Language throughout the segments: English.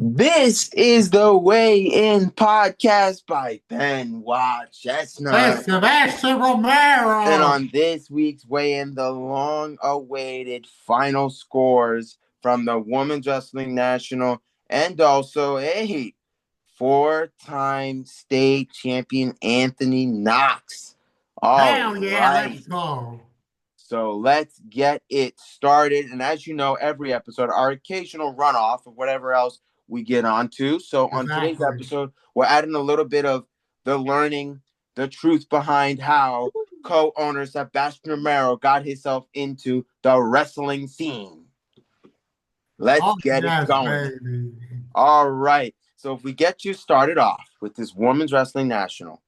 This is the Weigh In podcast by Benoit Chestnut. It's Sebastian And Romero. on this week's Weigh In, the long awaited final scores from the Women's Wrestling National and also a four-time state champion Anthony Knox. All Hell yeah, right. let's go. So let's get it started. And as you know, every episode, our occasional runoff of whatever else we get onto. So on today's Exactly. episode, we're adding a little bit of the learning, the truth behind how co-owner Sebastian Romero got himself into the wrestling scene. Let's Oh, get it yes, going. baby. All right. So if we get you started off with this Women's Wrestling National,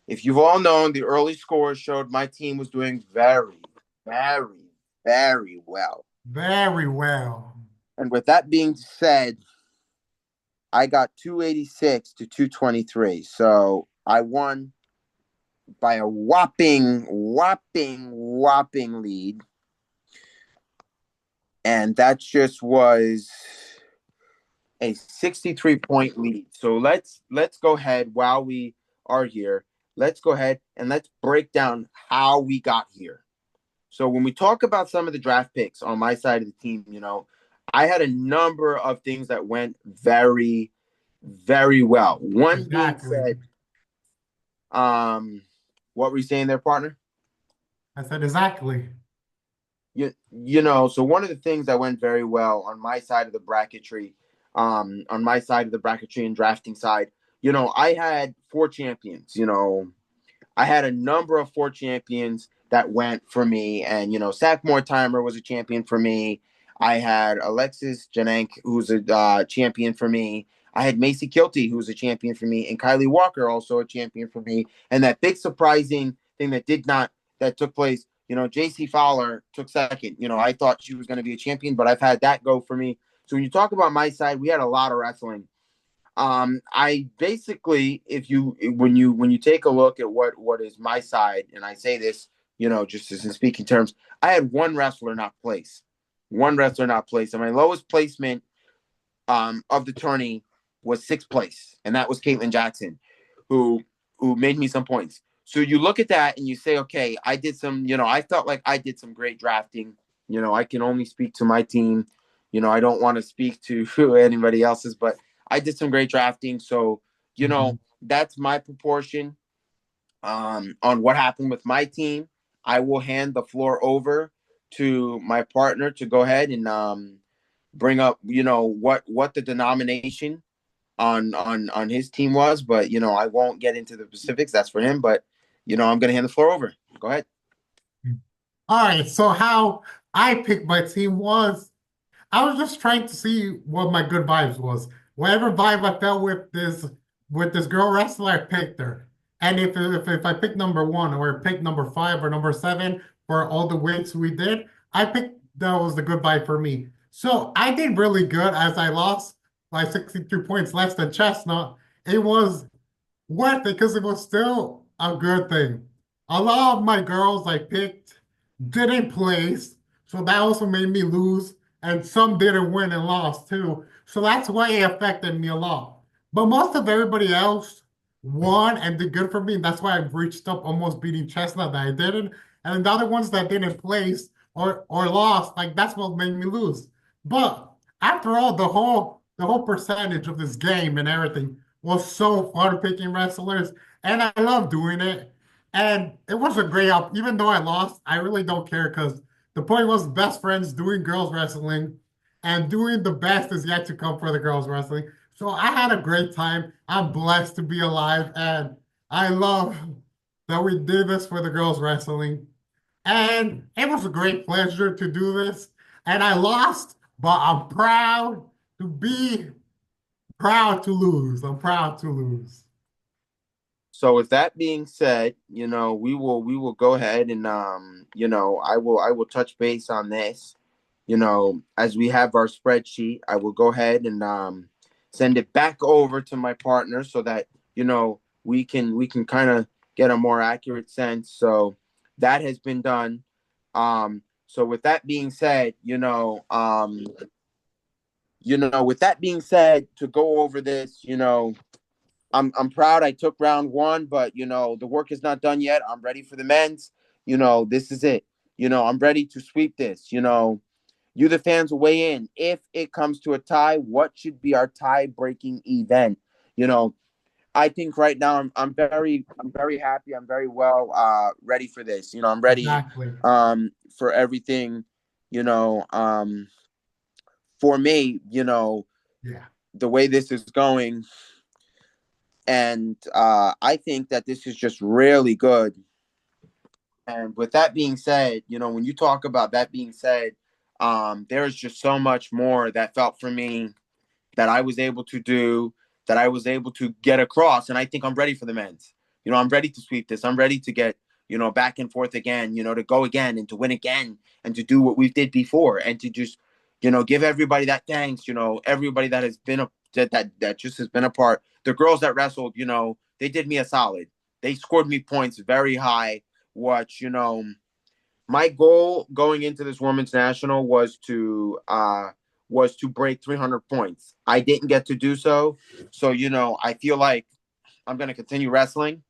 if you've all known, the early scores showed my team was doing very, very well. Very well. And with that being said, I got 286 to 223. So I won by a whopping lead. And that just was a 63-point lead. So let's go ahead while we are here. Let's go ahead and let's break down how we got here. So when we talk about some of the draft picks on my side of the team, I had a number of things that went very, very well. One being Exactly. said, what were you saying there, partner? I said exactly. So one of the things that went very well on my side of the bracketry, and drafting side, I had four champions. I had a number of four champions that went for me. And, Sack Mortimer was a champion for me. I had Alexis Janenk, who's a champion for me. I had Macy Kilty, who was a champion for me. And Kylie Walker, also a champion for me. And that big surprising thing that took place, JC Fowler took second. I thought she was going to be a champion, but I've had that go for me. So when you talk about my side, we had a lot of wrestling. I basically, if you when you take a look at what is my side, and I say this, just as in speaking terms, I had one wrestler not place, and my lowest placement of the tourney was sixth place, and that was Caitlin Jackson, who made me some points. So you look at that and you say, okay, I did some, I felt like I did some great drafting. I can only speak to my team. I don't want to speak to anybody else's, but I did some great drafting. So, Mhm. that's my proportion on what happened with my team. I will hand the floor over to my partner to go ahead and bring up, what the denomination on his team was, but I won't get into the specifics. That's for him. But I'm gonna hand the floor over. Go ahead. All right, so how I picked my team was I was just trying to see what my good vibes was. Whatever vibe I felt with this girl wrestler, I picked her. And if I picked number one or picked number five or number seven for all the weights we did, I picked that was the good vibe for me. So I did really good as I lost by 62 points less than Chestnut. It was worth it because it was still a good thing. A lot of my girls I picked didn't place, so that also made me lose, and some didn't win and lost too. So that's why it affected me a lot. But most of everybody else won and did good for me. That's why I reached up almost beating Chestnut that I didn't. And the other ones that didn't place or lost, like that's what made me lose. But after all, the whole percentage of this game and everything was so fun picking wrestlers, and I love doing it. And it was a great help. Even though I lost, I really don't care because the point was best friends doing girls wrestling, and doing the best is yet to come for the girls wrestling. So I had a great time. I'm blessed to be alive, and I love that we did this for the girls wrestling. And it was a great pleasure to do this. And I lost, but I'm proud to lose. I'm proud to lose. So with that being said, we will go ahead and I will touch base on this. As we have our spreadsheet, I will go ahead and send it back over to my partner so that we can kind of get a more accurate sense. So that has been done. So with that being said, with that being said, to go over this, I'm proud I took round one, but the work is not done yet. I'm ready for the men's. This is it. I'm ready to sweep this. You the fans will weigh in. If it comes to a tie, what should be our tie breaking event? You know, I think right now I'm very happy. I'm very well ready for this. I'm ready Exactly. for everything, you know, for me, Yeah. the way this is going. And I think that this is just really good. And with that being said, when you talk about that being said, there's just so much more that felt for me that I was able to do, that I was able to get across. And I think I'm ready for the men's. I'm ready to sweep this. I'm ready to get, back and forth again, to go again and to win again and to do what we did before and to just, give everybody that thanks, everybody that has been that just has been a part. The girls that wrestled, they did me a solid. They scored me points very high, which, my goal going into this women's national was to break 300 points. I didn't get to do so. So, I feel like I'm going to continue wrestling.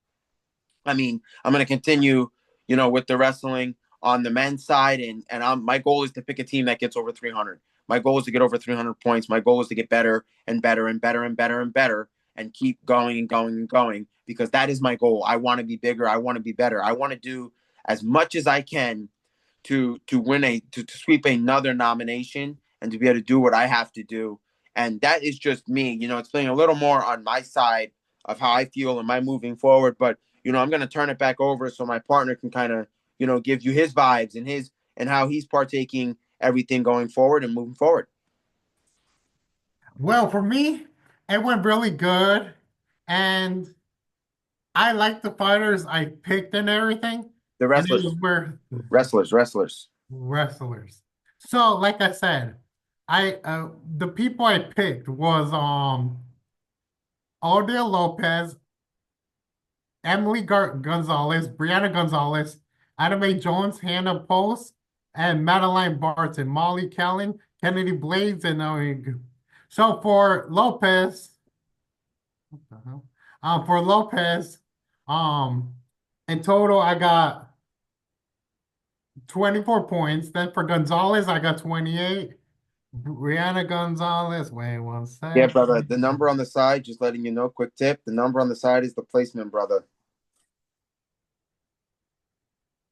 I'm going to continue, with the wrestling on the men's side. And my goal is to pick a team that gets over 300. My goal is to get over 300 points. My goal is to get better and better and better and better and better and keep going and going and going because that is my goal. I want to be bigger. I want to be better. I want to do as much as I can to win to sweep another nomination and to be able to do what I have to do. And that is just me. It's playing a little more on my side of how I feel and my moving forward. But I'm going to turn it back over so my partner can kind of give you his vibes and how he's partaking everything going forward and moving forward. Well, for me, it went really good. And I like the fighters I picked and everything. The And it wrestlers, was where wrestlers. wrestlers. So, like I said, I the people I picked was Odile Lopez, Gonzalez, Brianna Gonzalez, Anime Jones, Hannah Post, and Madeline Barton, Molly Callan, Kennedy Blades, and so for Lopez, what the hell? For Lopez, um, in total I got 24 points. Then for Gonzalez, I got 28. Brianna Gonzalez, wait one Yeah, sec. brother. The number on the side, just letting you know, quick tip. The number on the side is the placement, brother.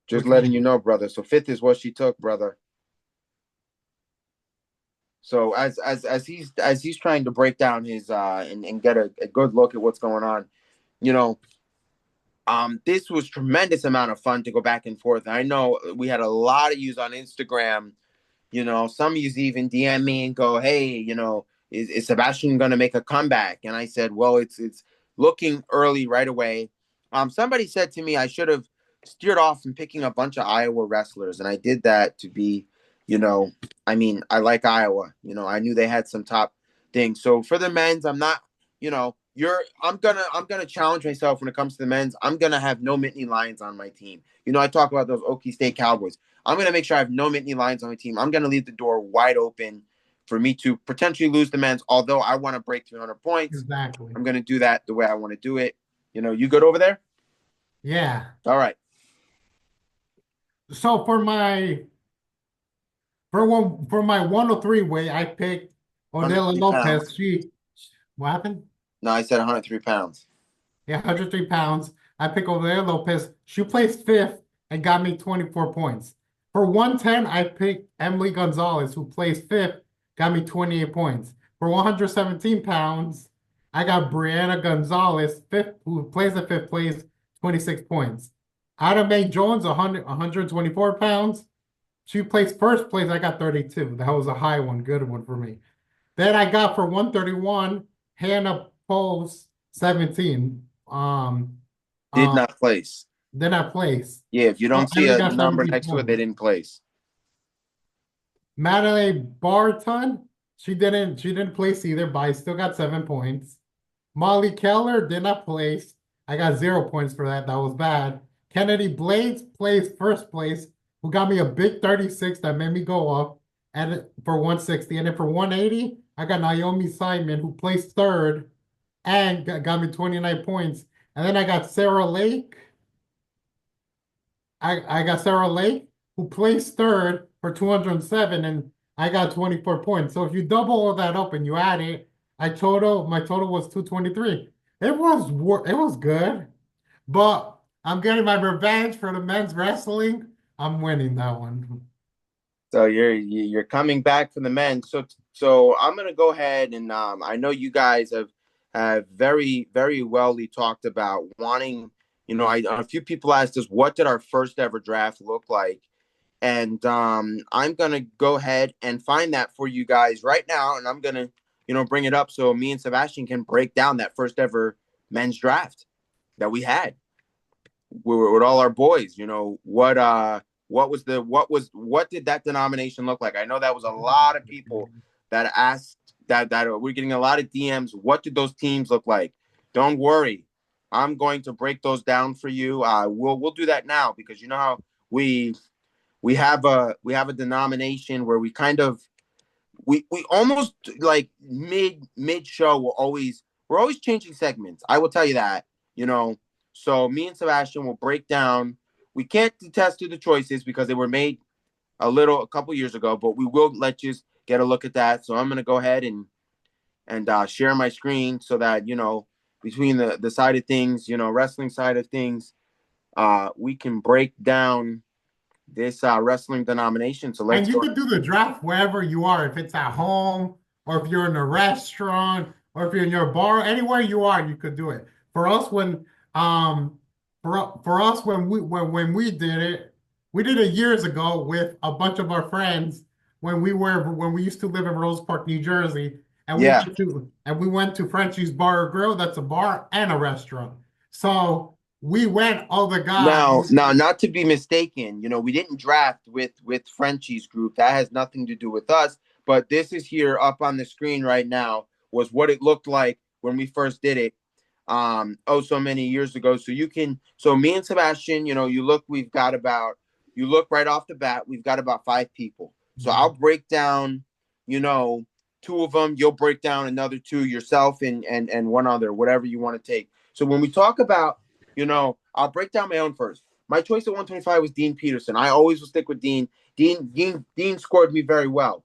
Just Which letting you one? know, brother. So fifth is what she took, brother. So as he's trying to break down his and get a good look at what's going on, you know, this was tremendous amount of fun to go back and forth. I know we had a lot of use on Instagram. Some of you even DM me and go, "Hey, is Sebastian going to make a comeback?" And I said, "Well, it's looking early right away." Somebody said to me I should have steered off from picking a bunch of Iowa wrestlers, and I did that to be, you know, I like Iowa. I knew they had some top things. So for the men's, I'm not, I'm gonna challenge myself when it comes to the men's. I'm gonna have no Nittany Lions on my team. I talk about those Okie State Cowboys. I'm going to make sure I have no Nittany Lions on my team. I'm going to leave the door wide open for me to potentially lose the men's. Although I want to break 300 points, Exactly. I'm going to do that the way I want to do it. You good over there? Yeah. All right. So for my 103 weight, I picked Odella 103 Lopez. pounds. What happened? No, I said 103 pounds. Yeah, 103 pounds. I picked Odella Lopez. She placed fifth and got me 24 points. For 110, I picked Emily Gonzalez, who placed fifth, got me 28 points. For 117 pounds, I got Brianna Gonzalez, fifth, who placed at fifth place, 26 points. Adam May Jones, 124 pounds. She placed first place. I got 32. That was a high one, good one for me. Then I got for 131, Hannah Post 17. Did Uh, not place. then I placed. Yeah, if you So don't I see only a got number 17 next to it, they points. didn't place. Madeline Barton, she didn't place either, but I still got 7 points. Molly Keller did not place. I got 0 points for that. That was bad. Kennedy Blades placed first place, who got me a big 36 that made me go up for 160. And then for 180, I got Naomi Simon, who placed third and got me 29 points. And then I got Sarah Lake. I got Sarah Lake, who placed third for 207, and I got 24 points. So if you double all that up and you add it, my total was 223. It was good, but I'm getting my revenge for the men's wrestling. I'm winning that one. So you're coming back for the men. So I'm gonna go ahead and I know you guys have very wellly talked about wanting. A few people asked us what did our first ever draft look like, and I'm gonna go ahead and find that for you guys right now, and I'm gonna bring it up so me and Sebastian can break down that first ever men's draft that we had with all our boys. What did that denomination look like? I know that was a lot of people that asked that we're getting a lot of DMs. What did those teams look like? Don't worry, I'm going to break those down for you. We'll do that now because you know how we we have a denomination where we kind of we almost like mid show we're always changing segments. I will tell you that, you know. So me and Sebastian will break down. We can't detest to the choices because they were made a couple years ago, but we will let you get a look at that. So I'm gonna go ahead and share my screen so that between the side of things, wrestling side of things, we can break down this wrestling denomination. So let's And you go. could do the draft wherever you are, if it's at home, or if you're in a restaurant, or if you're in your bar, anywhere you are, you could do it. For us, um for us when we we did it years ago with a bunch of our friends when we used to live in Rose Park, New Jersey, Yeah. and we went to Frenchie's Bar or Grill. That's a bar and a restaurant. So we went all the Now, guys. now, not to be mistaken, we didn't draft with Frenchie's group. That has nothing to do with us. But this is here up on the screen right now was what it looked like when we first did it. So many years ago. So me and Sebastian, you look right off the bat, we've got about five people. So I'll break down, you know, two of them. You'll break down another two yourself and one other, whatever you want to take. So when we talk about I'll break down my own first. My choice at 125 was Dean Peterson. I always will stick with Dean. Dean scored me very well.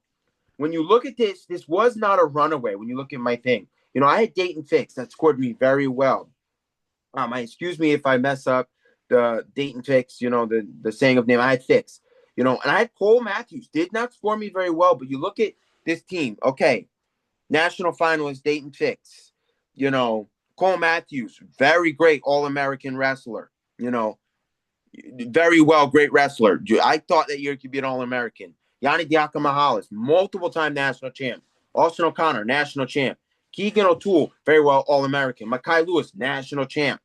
When you look at this was not a runaway. When you look at my thing, I had Dayton Fix that scored me very well. Excuse me if I mess up the Dayton Fix. The saying of name. I had Fix. And I had Cole Matthews. Did not score me very well, but you look at this team. Okay, national finalist Dayton Fix. You know, Cole Matthews, very great All American wrestler. You know, very well, great wrestler. I thought that year he could be an All American. Yanni Diakamahalis, multiple time national champ. Austin O'Connor, national champ. Keegan O'Toole, very well All American. Makai Lewis, national champ.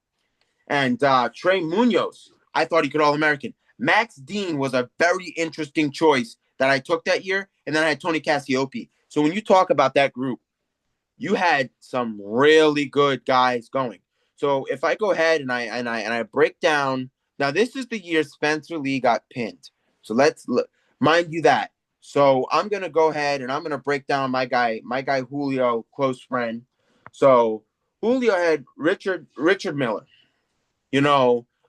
And Trey Munoz, I thought he could All American. Max Dean was a very interesting choice that I took that year. And then I had Tony Cassiope. So when you talk about that group, you had some really good guys going. So if I go ahead and I break down now, this is the year Spencer Lee got pinned. So let's mind you that. So I'm gonna go ahead and I'm gonna break down my guy Julio, close friend. So Julio had Richard Miller.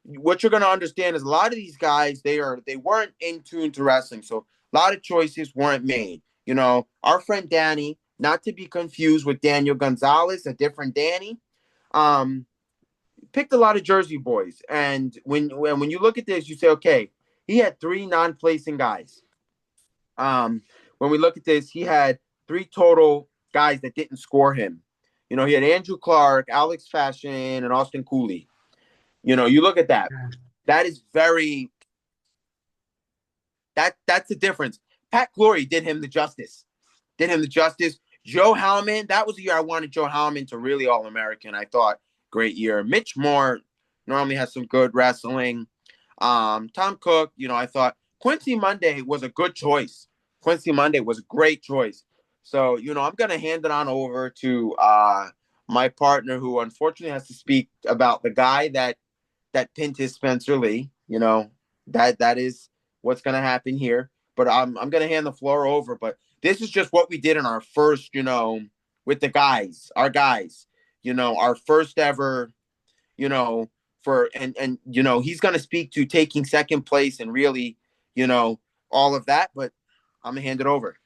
What you're gonna understand is a lot of these guys they weren't in tune to wrestling, so a lot of choices weren't made. Our friend Danny, not to be confused with Daniel Gonzalez, a different Danny, um, picked a lot of Jersey boys. And when you look at this, you say, okay, he had three non-placing guys. When we look at this, he had three total guys that didn't score him. He had Andrew Clark, Alex Fashion, and Austin Cooley. You look at that. That is that's the difference. Pat Glory did him the justice. Joe Howman, that was the year I wanted Joe Howman to really All American. I thought great year. Mitch Moore normally has some good wrestling. Tom Cook, I thought Quincy Monday was a good choice. Quincy Monday was a great choice. So, I'm gonna hand it on over to my partner who unfortunately has to speak about the guy that pinned his Spencer Lee. That is what's gonna happen here. But I'm gonna hand the floor over. But this is just what we did in our first, with the guys, our guys, our first ever, you know, for and he's gonna speak to taking second place and really, you know, all of that. But I'm gonna hand it over.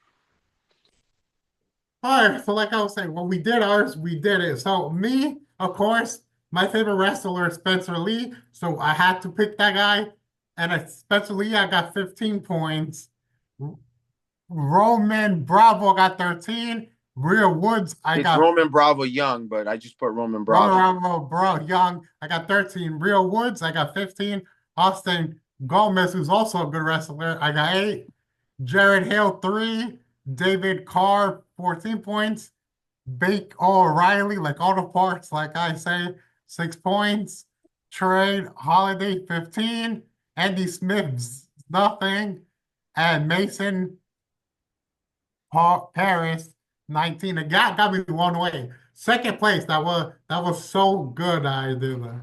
All right, so like I was saying, when we did ours, we did it. So me, of course, my favorite wrestler is Spencer Lee, so I had to pick that guy. And at Spencer Lee, I got 15 points. Roman Bravo got 13. Real Woods, I It's got Roman Bravo Young, but I just put Roman Bravo. Roman Bravo, bro, Young, I got 13. Real Woods, I got 15. Austin Gomez, who's also a good wrestler, I got 8. Jared Hale, 3. David Carr, 14 points. Bake O'Reilly, like all the parts, like I say, 6 points. Trade Holiday, 15. Andy Smith, nothing. And Mason Paris, 19. It got me one way. Second place, that was so good I did that.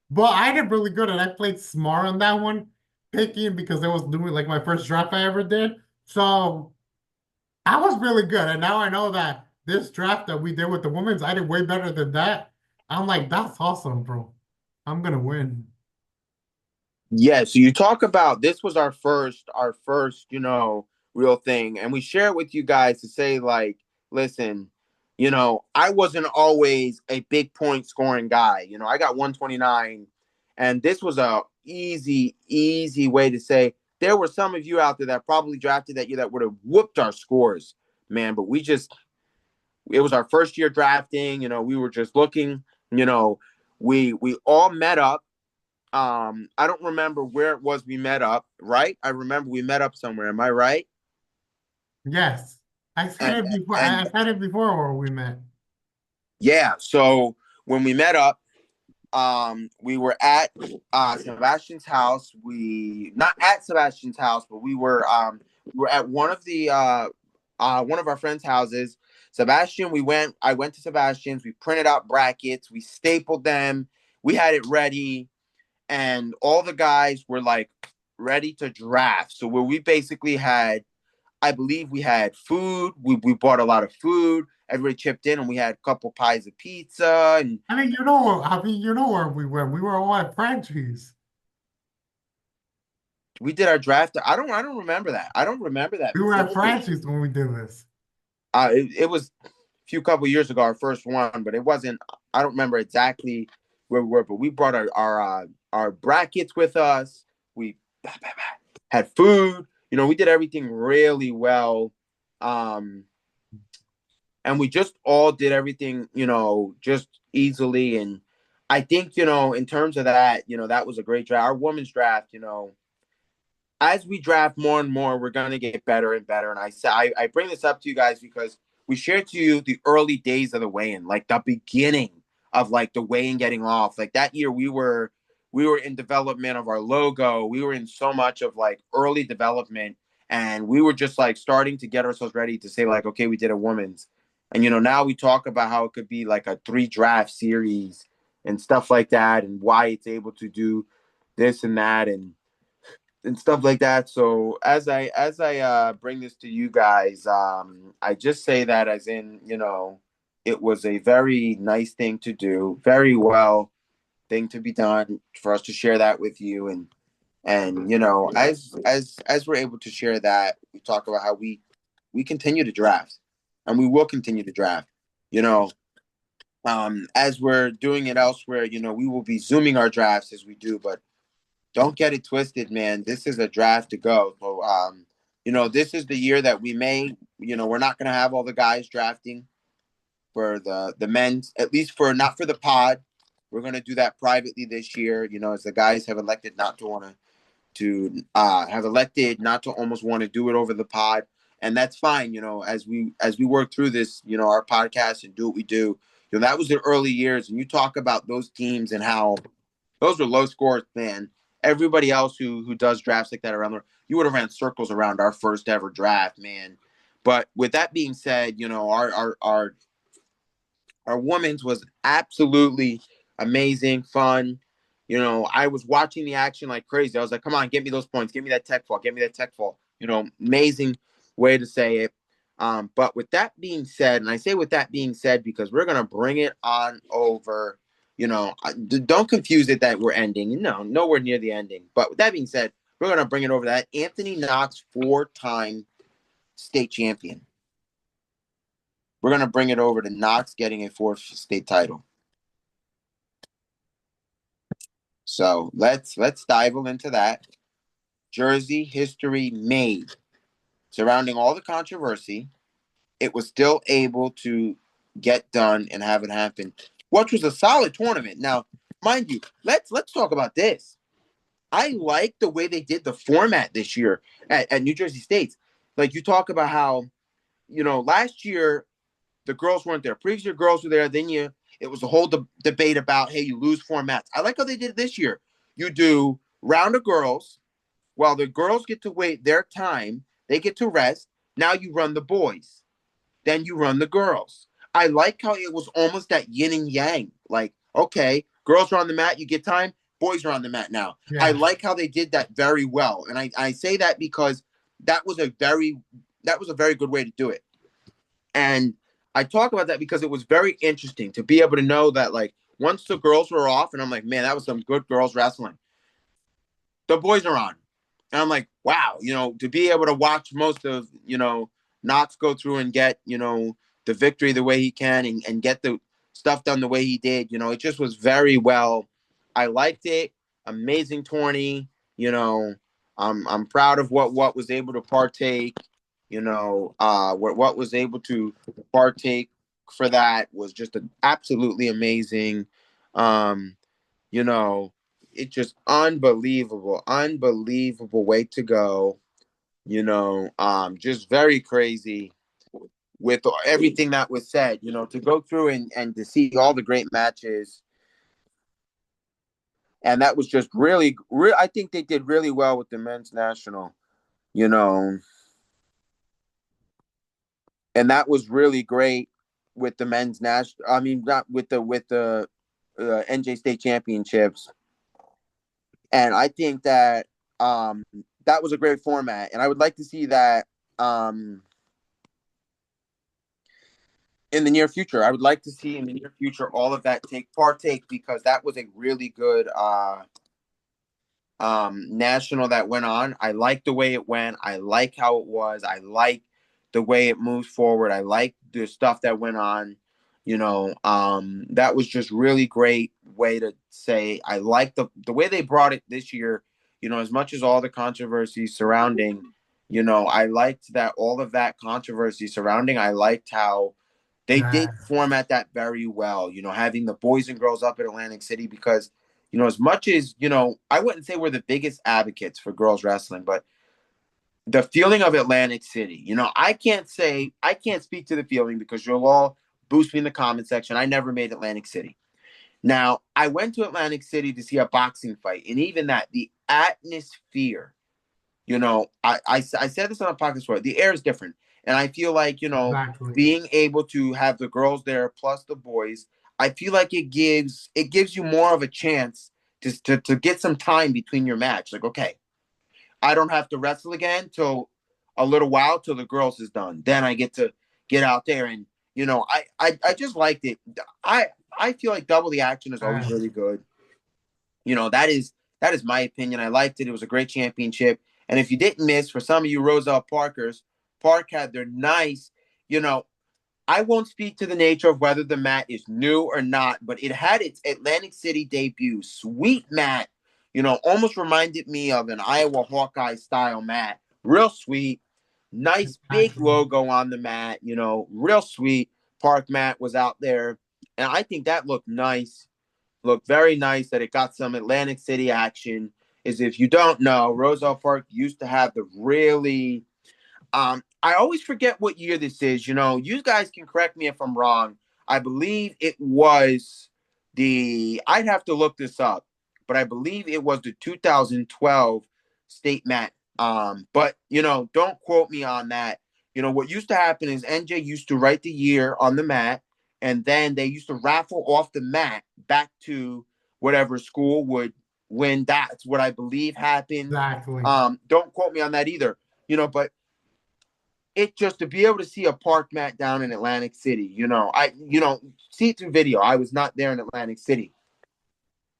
But I did really good and I played smart on that one, picking because it was doing like my first draft I ever did. So I was really good. And now I know that this draft that we did with the women's, I did way better than that. I'm like, that's awesome, bro. I'm gonna win. Yeah, so you talk about this was our first, real thing. And we share it with you guys to say, like, listen, I wasn't always a big point scoring guy. I got 129, and this was a easy way to say there were some of you out there that probably drafted that year that would have whooped our scores, man. But it was our first year drafting, we were just looking, we all met up. I don't remember where it was we met up, right? I remember we met up somewhere. Am I right? Yes. I said And, it before. I and said it before where we met. yeah, so when we met up, we were at Sebastian's house. We not at Sebastian's house, but we were at one of our friends' houses. Sebastian, I went to Sebastian's, we printed out brackets, we stapled them, we had it ready, and all the guys were like ready to draft. So where we basically had, I believe we had food. We bought a lot of food. Everybody chipped in, and we had a couple pies of pizza, and I mean, where we went. We were all at Frenchie's. we did our draft. I don't remember that. I don't remember that We were at vicinity. Frenchie's when we did this. It was a few couple years ago, our first one, but it wasn't. I don't remember exactly where we were, but we brought our brackets with us. We had food. We did everything really well. Um, and we just all did everything, just easily. And I think, in terms of that, that was a great draft. Our women's draft, as we draft more and more, we're gonna get better and better. And I bring this up to you guys because we shared to you the early days of the weigh-in, like the beginning of like the weigh-in getting off. Like that year, we were in development of our logo. We were in so much of like early development, and we were just like starting to get ourselves ready to say like, okay, we did a women's, and now we talk about how it could be like a 3 draft series and stuff like that, and why it's able to do this and that, and stuff like that. So as I bring this to you guys, I just say that as in, it was a very nice thing to do, very well thing to be done for us to share that with you. And as we're able to share that, we talk about how we continue to draft, and we will continue to draft. You know, as we're doing it elsewhere, we will be zooming our drafts as we do, but don't get it twisted, man. This is a draft to go. So, this is the year that we may, we're not going to have all the guys drafting for the men's, at least for not for the pod. We're going to do that privately this year, as the guys have elected not to want to have elected not to almost want to do it over the pod. And that's fine, as we work through this, our podcast and do what we do. That was the early years, and you talk about those teams and how those were low scores, man. Everybody else who does drafts like that around there, you would have ran circles around our first ever draft, man. But with that being said, our women's was absolutely amazing, fun. I was watching the action like crazy. I was like, come on, get me those points, give me that tech fall, get me that tech fall. Amazing way to say it. But with that being said, and I say with that being said because we're gonna bring it on over. Don't confuse it that we're ending. No, nowhere near the ending. But with that being said, we're gonna bring it over that Anthony Knox, four-time state champion. We're gonna bring it over to Knox getting a fourth state title. So let's dive into that. Jersey history made surrounding all the controversy. It was still able to get done and have it happen, which was a solid tournament. Now, mind you, let's talk about this. I like the way they did the format this year at New Jersey State's. Like you talk about how, last year the girls weren't there. Previous year girls were there. Then it was a whole debate about, hey, you lose formats. I like how they did it this year. You do round of girls. While the girls get to wait their time, they get to rest. Now you run the boys. Then you run the girls. I like how it was almost that yin and yang. Like, okay, girls are on the mat, you get time, boys are on the mat now. I Yeah. like how they did that very well. And I say that because that was a very good way to do it. And I talk about that because it was very interesting to be able to know that, like, once the girls were off, and I'm like, man, that was some good girls wrestling. The boys are on. And I'm like, wow, to be able to watch most of, Knox go through and get, the victory the way he can and get the stuff done the way he did, it just was very well. I liked it. Amazing tourney. I'm proud of what was able to partake. What was able to partake for that was just absolutely amazing. Um, you know, it's just unbelievable way to go. Just very crazy with everything that was said. To go through and to see all the great matches, and that was just really, I think they did really well with the men's national. You know, and that was really great with the men's national. I mean, not with the NJ State Championships, and I think that that was a great format, and I would like to see that um, in the near future. I would like to see in the near future all of that partake because that was a really good national that went on. I like the way it went. I like how it was. I like the way it moves forward. I like the stuff that went on. That was just really great way to say I like the way they brought it this year. As much as all the controversy surrounding, I liked that all of that controversy surrounding. I liked how they did Yeah. format that very well. Having the boys and girls up at Atlantic City because as much as, I wouldn't say we're the biggest advocates for girls wrestling, but the feeling of Atlantic City, I can't speak to the feeling because you'll all boost me in the comment section. I never made Atlantic City. Now, I went to Atlantic City to see a boxing fight, and even that, the atmosphere, I said this on a podcast before, the air is different. And I feel like, Exactly. being able to have the girls there plus the boys, I feel like it gives you more of a chance to get some time between your match. Like, okay, I don't have to wrestle again till a little while till the girls is done. Then I get to get out there and I just liked it. I feel like double the action is always Uh, really good. That is my opinion. I liked it. It was a great championship. And if you didn't miss, for some of you Roselle Parkers, Park had their nice, you know, I won't speak to the nature of whether the mat is new or not, but it had its Atlantic City debut. Sweet mat, almost reminded me of an Iowa Hawkeye style mat. Real sweet, nice big exactly. logo on the mat, real sweet. Park mat was out there. And I think that looked nice, looked very nice that it got some Atlantic City action. Is if you don't know, Roselle Park used to have the really I always forget what year this is. You guys can correct me if I'm wrong. I believe it was I'd have to look this up, but I believe it was the 2012 state mat. But don't quote me on that. What used to happen is NJ used to write the year on the mat, and then they used to raffle off the mat back to whatever school would win. That's what I believe happened. Exactly. Don't quote me on that either. But it just to be able to see a park mat down in Atlantic City, see it through video. I was not there in Atlantic City.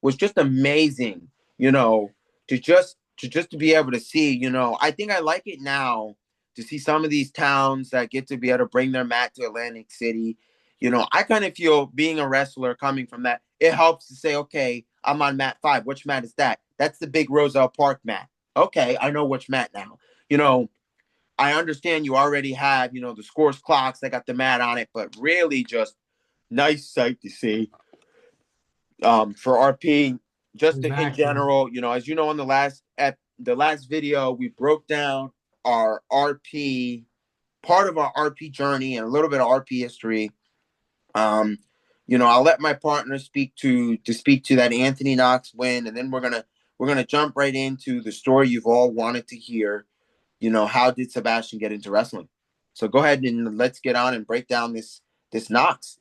Was just amazing, you know, to be able to see, I think I like it now to see some of these towns that get to be able to bring their mat to Atlantic City. I kind of feel being a wrestler coming from that, it helps to say, okay, I'm on mat 5. Which mat is that? That's the big Roselle Park mat. Okay, I know which mat now. I understand you already have, the scores clocks that got the mat on it, but really just nice sight to see for RP, just in Exactly. general. As you know, on the last video, we broke down our RP, part of our RP journey, and a little bit of RP history. Um, I'll let my partner speak to that Anthony Knox win, and then we're gonna jump right into the story you've all wanted to hear. How did Sebastian get into wrestling? So go ahead and let's get on and break down this Knox.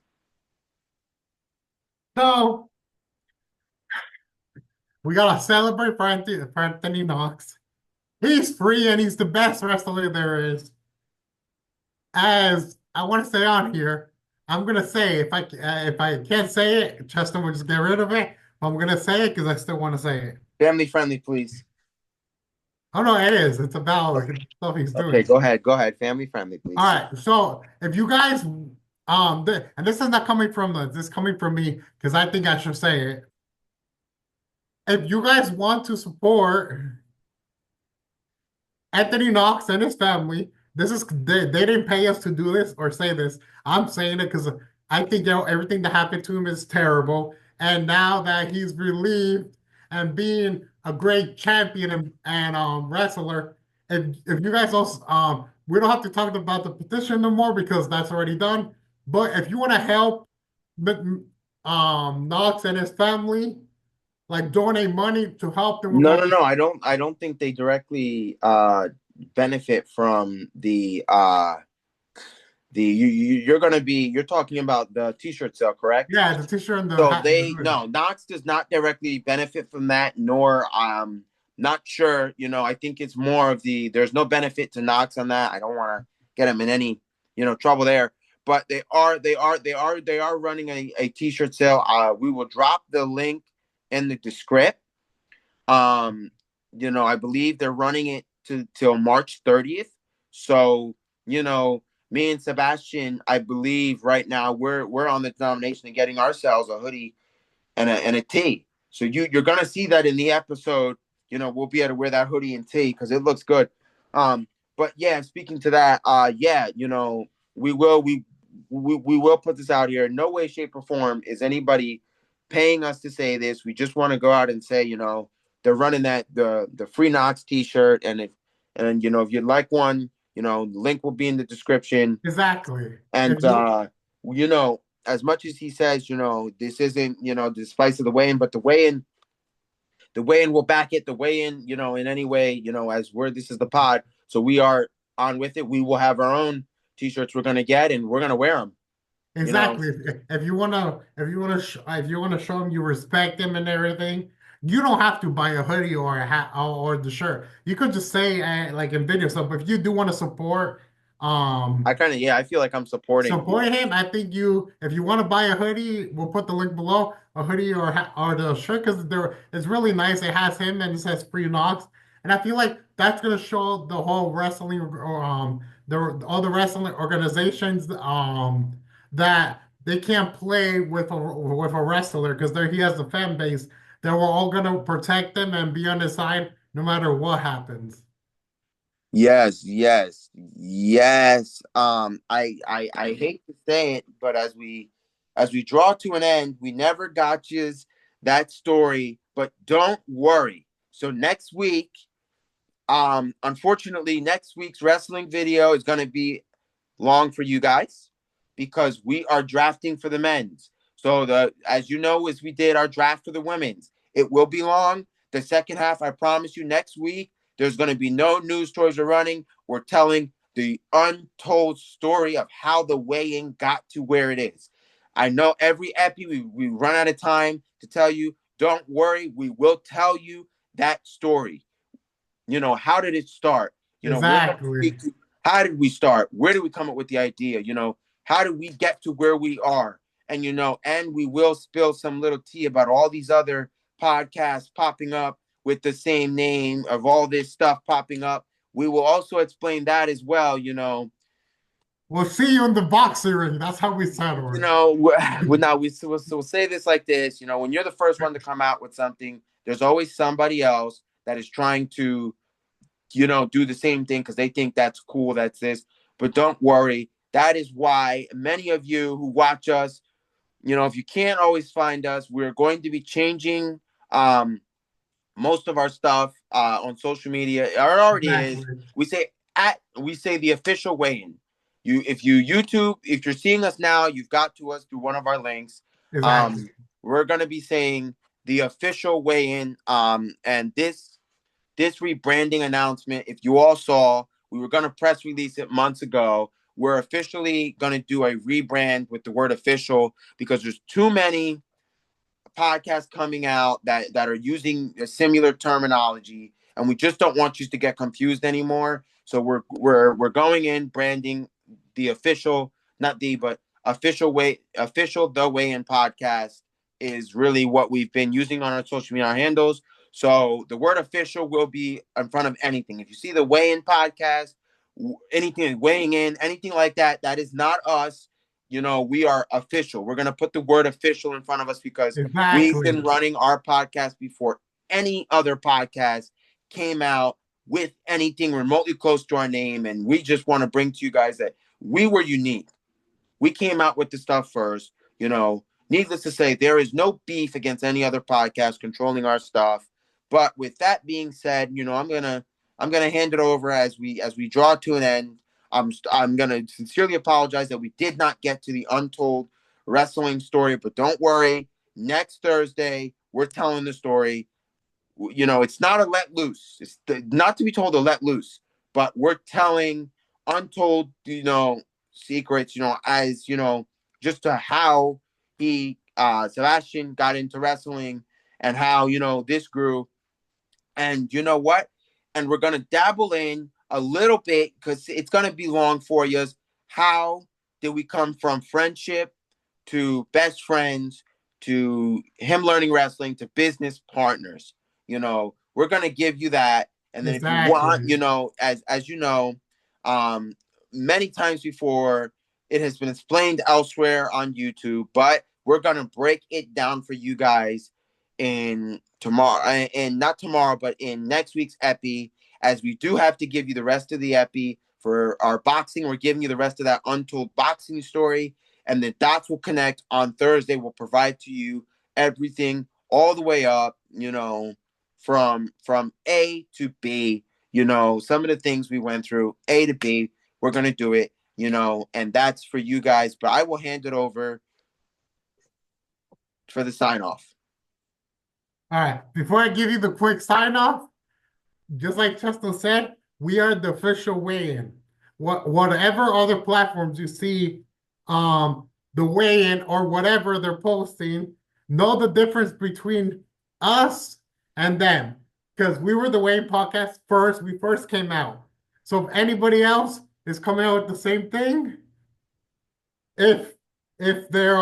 So we gotta celebrate for Anthony Knox. He's free and he's the best wrestler there is. As I want to say on here, I'm gonna say if I can't say it, Chester will just get rid of it. But I'm gonna say it because I still want to say it. Family friendly, please. Oh no, it is. It's about stuff he's Okay, doing. go ahead. Family friendly, All please. right. So if you guys and this is not coming from this is coming from me because I think I should say it. If you guys want to support Anthony Knox and his family. They didn't pay us to do this or say this. I'm saying it because I think everything that happened to him is terrible. And now that he's relieved and being a great champion and wrestler, if you guys also we don't have to talk about the petition no more because that's already done. But if you want to help Knox and his family, like donate money to help them with No, all no, this. no. I don't think they directly benefit from you're gonna be you're talking about the t-shirt sale, correct? Yeah, the t-shirt and the So hat and the they hoodie. no, Knox does not directly benefit from that, nor not sure. I think it's more of there's no benefit to Knox on that. I don't want to get him in any trouble there. But they are running a t-shirt sale. We will drop the link in the description. Um, I believe they're running it till March 30th. So, me and Sebastian, I believe right now we're on the denomination of getting ourselves a hoodie and a tee. So you're gonna see that in the episode. We'll be able to wear that hoodie and tee because it looks good. Um, but yeah, speaking to that, yeah, we will put this out here. In no way, shape, or form is anybody paying us to say this. We just want to go out and say, they're running the free Knox t-shirt, if you'd like one, the link will be in the description. Exactly. And If you as much as he says, this isn't, the spice of the weigh-in, but the weigh-in will back it. The weigh-in, in any way, as this is the pod, so we are on with it. We will have our own t-shirts we're gonna get, and we're gonna wear them. You know, exactly if you if you wanna show them you respect them and everything, you don't have to buy a hoodie or a hat or the shirt. You could just say like in video stuff. If you do want to support I kind of, yeah, I feel like I'm supporting. support him. I think if you want to buy a hoodie, we'll put the link below, a hoodie or the shirt because it's really nice. It has him and it says Free Knox, and I feel like that's gonna show the whole wrestling or all the wrestling organizations that they can't play with a wrestler because he has a fan base that we're all gonna protect them and be on his side no matter what happens. Yes, yes, yes. I hate to say it, but as we draw to an end, we never got you that story, but don't worry. So next week, unfortunately, next week's wrestling video is gonna be long for you guys because we are drafting for the men's. So as you know, as we did our draft for the women's, it will be long. The second half, I promise you, next week there's going to be no news stories are running. We're telling the untold story of how the weigh-in got to where it is. I know every epi we run out of time to tell you. Don't worry, we will tell you that story. How did it start? We're going to Exactly. speak to how did we start? Where did we come up with the idea? How did we get to where we are? And and we will spill some little tea about all these other podcasts popping up with the same name of all this stuff popping up. We will also explain that as well. We'll see you in the boxing ring. That's how we settle it. Now we'll say this like this. When you're the first one to come out with something, there's always somebody else that is trying to do the same thing because they think that's cool, that's this. But don't worry. That is why many of you who watch us, if you can't always find us, we're going to be changing most of our stuff on social media. It already is. Exactly. We say the official weigh-in. If you're seeing us now, you've got to us through one of our links. Exactly. Um, we're gonna be saying the official weigh-in. And this rebranding announcement, if you all saw, we were going to press release it months ago. We're officially going to do a rebrand with the word official because there's too many podcasts coming out that are using a similar terminology, and we just don't want you to get confused anymore. So we're going in branding the official, not the but official the weigh in podcast is really what we've been using on our social media handles. So the word official will be in front of anything. If you see the weigh in podcast, anything weighing in, anything like that, that is not us. We are official. We're going to put the word official in front of us because we've Exactly. been running our podcast before any other podcast came out with anything remotely close to our name. And we just want to bring to you guys that we were unique. We came out with the stuff first. Needless to say, there is no beef against any other podcast controlling our stuff. But with that being said, I'm gonna hand it over as we draw to an end. I'm gonna sincerely apologize that we did not get to the untold wrestling story, but don't worry. Next Thursday, we're telling the story. It's not a let loose. It's not to be told to let loose, but we're telling untold, secrets, as just to how Sebastian got into wrestling and how this grew. And you know what? And we're gonna dabble in a little bit because it's gonna be long for you. How did we come from friendship to best friends to him learning wrestling to business partners? We're gonna give you that. And then if you want, Exactly. as you know, um, many times before, it has been explained elsewhere on YouTube, but we're gonna break it down for you guys in tomorrow, and not tomorrow, but in next week's epi, as we do have to give you the rest of the epi for our boxing. We're giving you the rest of that untold boxing story, and the dots will connect on Thursday. We'll provide to you everything all the way up, from A to B. Some of the things we went through, A to B. We're gonna do it, and that's for you guys. But I will hand it over for the sign off. All right. Before I give you the quick sign off, just like Chester said, we are the official weigh-in. Whatever other platforms you see, the weigh-in or whatever they're posting, know the difference between us and them. Because we were the weigh-in podcast first. We first came out. So if anybody else is coming out with the same thing, if if they're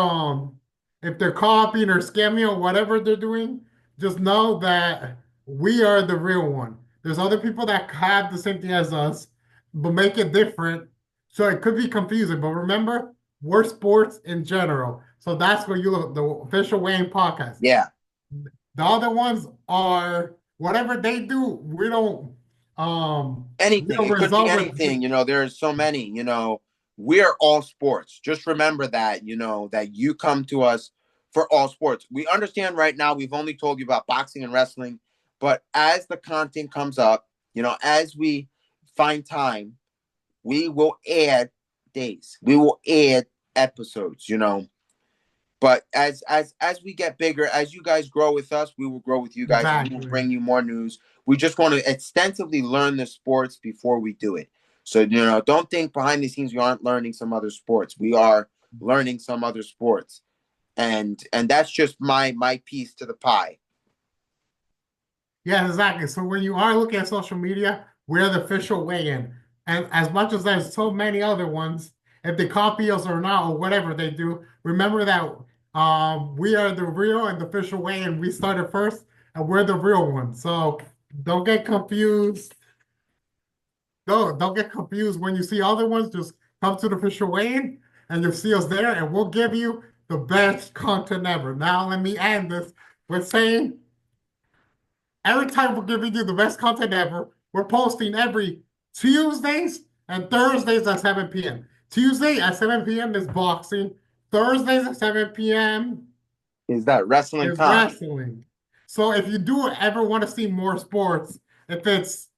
if they're copying or scamming or whatever they're doing, just know that we are the real one. There's other people that have the same thing as us, but make it different. So it could be confusing. But remember, we're sports in general. So that's where you look, the official Wayne podcast. Yeah. The other ones are whatever they do, we Anything. don't It could be result with. anything. There's so many. We're all sports. Just remember that. That you come to us for all sports. We understand right now. We've only told you about boxing and wrestling, but as the content comes up, as we find time, we will add days. We will add episodes. But as we get bigger, as you guys grow with us, we will grow with you guys, and we will Exactly. bring you more news. We just want to extensively learn the sports before we do it. So don't think behind the scenes we aren't learning some other sports. We are learning some other sports, and that's just my piece to the pie. Yeah, exactly. So when you are looking at social media, we're the official weigh-in. And as much as there's so many other ones, if they copy us or not, or whatever they do, remember that we are the real and the official way, and we started first, and we're the real ones. So don't get confused. Don't get confused when you see other ones. Just come to the official way, and you'll see us there, and we'll give you the best content ever. Now let me end this with saying every time we're giving you the best content ever, we're posting every Tuesdays and Thursdays at 7 p.m. Tuesday at 7 p.m. is boxing. Thursdays at 7 p.m. Is that wrestling is time? wrestling. So if you do ever want to see more sports, if it's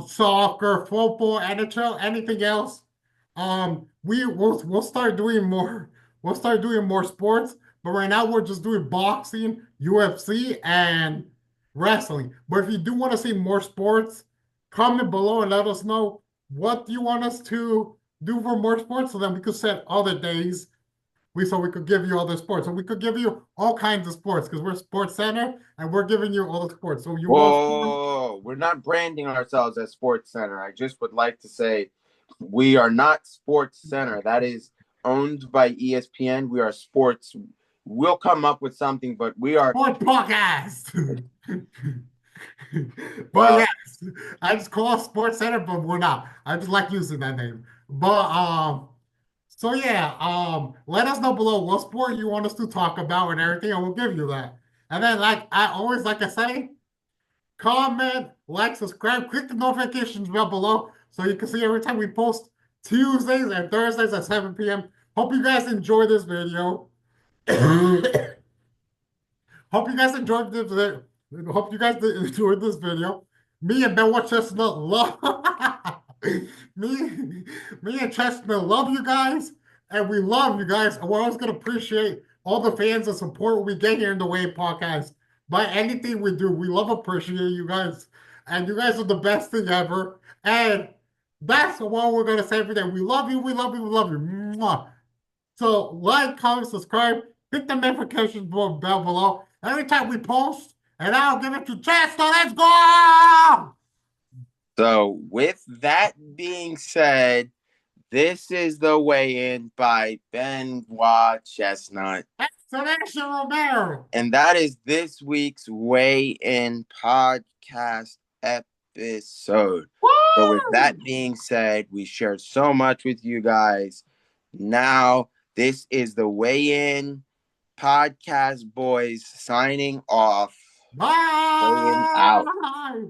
soccer, football, NHL, anything else, we'll start doing more. We'll start doing more sports. But right now we're just doing boxing, UFC, and wrestling. But if you do want to see more sports, comment below and let us know what do you want us to do for more sports, so then we could set other days we could give you all the sports. So we could give you all kinds of sports because we're Sports Center and we're giving you all the sports. So you want sports? Whoa, we're not branding ourselves as Sports Center. I just would like to say we are not Sports Center. That is owned by ESPN. We are sports. We'll come up with something, but we are, Sports podcast. But well, yes, I just call it Sports Center, but we're not. I just like using that name. But so yeah, let us know below what sport you want us to talk about and everything, and we'll give you that. And then like I always like I say, comment, like, subscribe, click the notifications bell below so you can see every time we post Tuesdays and Thursdays at 7 p.m. Hope you guys enjoy this video. Hope you guys enjoyed this. Hope you guys enjoyed this video. Me and Ben Chestnut love me. Me and Chestnut love you guys, and we love you guys. And we're always gonna appreciate all the fans and support we get here in the Way Podcast. By anything we do, we love appreciate you guys, and you guys are the best thing ever. And that's what we're gonna say every day. We love you. We love you. We love you. Mwah. So like, comment, subscribe, hit the notification bell below every time we post, and I'll give it to Chester. Let's go! so with that being said, this is the weigh in by Benoit Chestnut. Exclamation Romero. And that is this week's weigh in podcast episode. So, with that Woo! being said, we shared so much with you guys. Now, this is the weigh in podcast boys signing off. Weighing out. Bye!